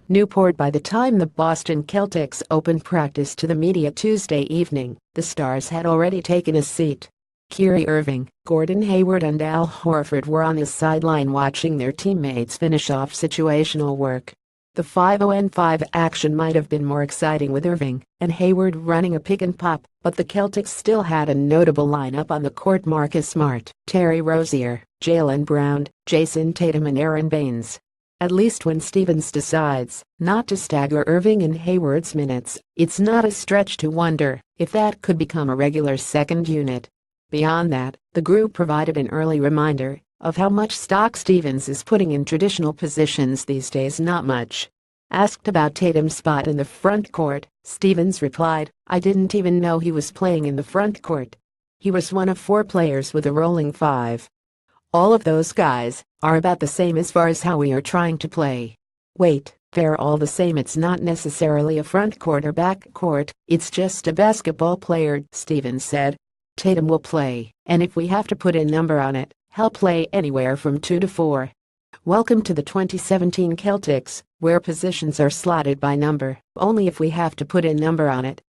Newport. By the time the Boston Celtics opened practice to the media Tuesday evening, the stars had already taken a seat. Kyrie Irving, Gordon Hayward and Al Horford were on the sideline watching their teammates finish off situational work. The 5-on-5 action might have been more exciting with Irving and Hayward running a pick and pop, but the Celtics still had a notable lineup on the court: Marcus Smart, Terry Rozier, Jaylen Brown, Jason Tatum and Aaron Baines. At least when Stevens decides not to stagger Irving and Hayward's minutes, it's not a stretch to wonder if that could become a regular second unit. Beyond that, the group provided an early reminder of how much stock Stevens is putting in traditional positions these days. Not much. Asked about Tatum's spot in the front court, Stevens replied, "I didn't even know he was playing in the front court. He was one of 4 players with a rolling 5. All of those guys are about the same as far as how we are trying to play. Wait, they're all the same. It's not necessarily a front court or back court, it's just a basketball player," Stevens said. "Tatum will play, and if we have to put a number on it, he'll play anywhere from 2 to 4. Welcome to the 2017 Celtics, where positions are slotted by number, only if we have to put a number on it."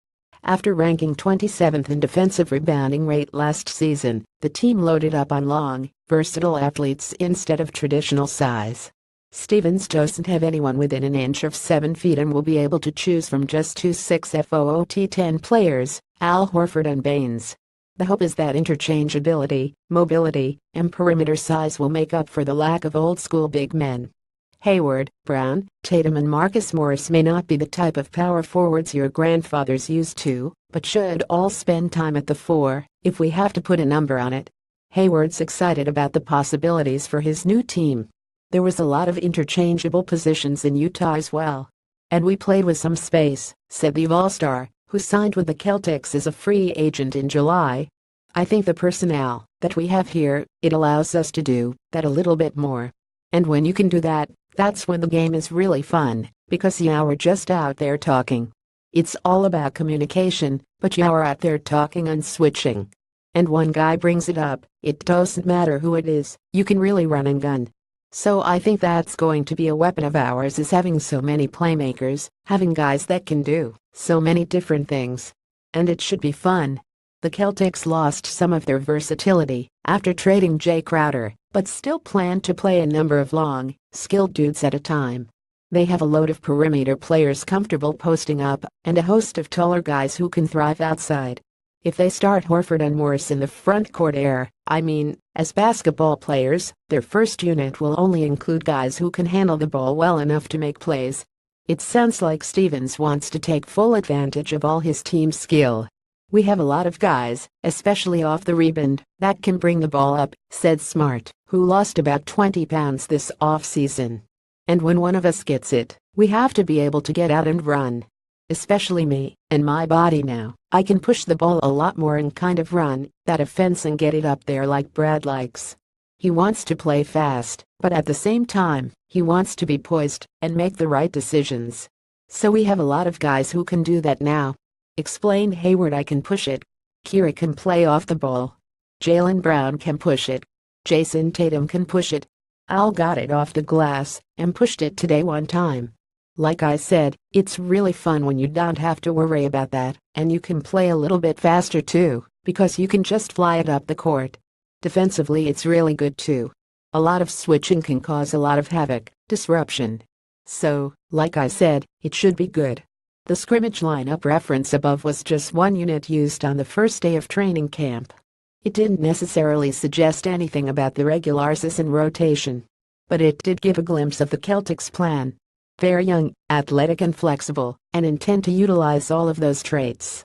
After ranking 27th in defensive rebounding rate last season, the team loaded up on long, versatile athletes instead of traditional size. Stevens doesn't have anyone within an inch of 7 feet and will be able to choose from just 2 6'10" 10 players, Al Horford and Baines. The hope is that interchangeability, mobility, and perimeter size will make up for the lack of old-school big men. Hayward, Brown, Tatum and Marcus Morris may not be the type of power forwards your grandfathers used to, but should all spend time at the 4, if we have to put a number on it. Hayward's excited about the possibilities for his new team. "There was a lot of interchangeable positions in Utah as well. And we played with some space," said the All-Star, who signed with the Celtics as a free agent in July. "I think the personnel that we have here, it allows us to do that a little bit more. And when you can do that, that's when the game is really fun, because we're just out there talking. It's all about communication, but you're out there talking and switching. And one guy brings it up, it doesn't matter who it is, you can really run and gun. So I think that's going to be a weapon of ours, is having so many playmakers, having guys that can do so many different things. And it should be fun." The Celtics lost some of their versatility after trading Jay Crowder, but still plan to play a number of long, skilled dudes at a time. They have a load of perimeter players comfortable posting up and a host of taller guys who can thrive outside. If they start Horford and Morris in the front court as basketball players, their first unit will only include guys who can handle the ball well enough to make plays. It sounds like Stevens wants to take full advantage of all his team's skill. "We have a lot of guys, especially off the rebound, that can bring the ball up," said Smart, who lost about 20 pounds this offseason. "And when one of us gets it, we have to be able to get out and run. Especially me, and my body now, I can push the ball a lot more and kind of run that offense and get it up there like Brad likes. He wants to play fast, but at the same time, he wants to be poised and make the right decisions. So we have a lot of guys who can do that now," explained Hayward. "I can push it. Kyrie can play off the ball. Jaylen Brown can push it. Jason Tatum can push it. Al got it off the glass and pushed it today one time. Like I said, it's really fun when you don't have to worry about that, and you can play a little bit faster too, because you can just fly it up the court. Defensively it's really good too. A lot of switching can cause a lot of havoc, disruption. So, like I said, it should be good." The scrimmage lineup reference above was just one unit used on the first day of training camp. It didn't necessarily suggest anything about the regular season rotation. But it did give a glimpse of the Celtics' plan. They're young, athletic and flexible, and intend to utilize all of those traits.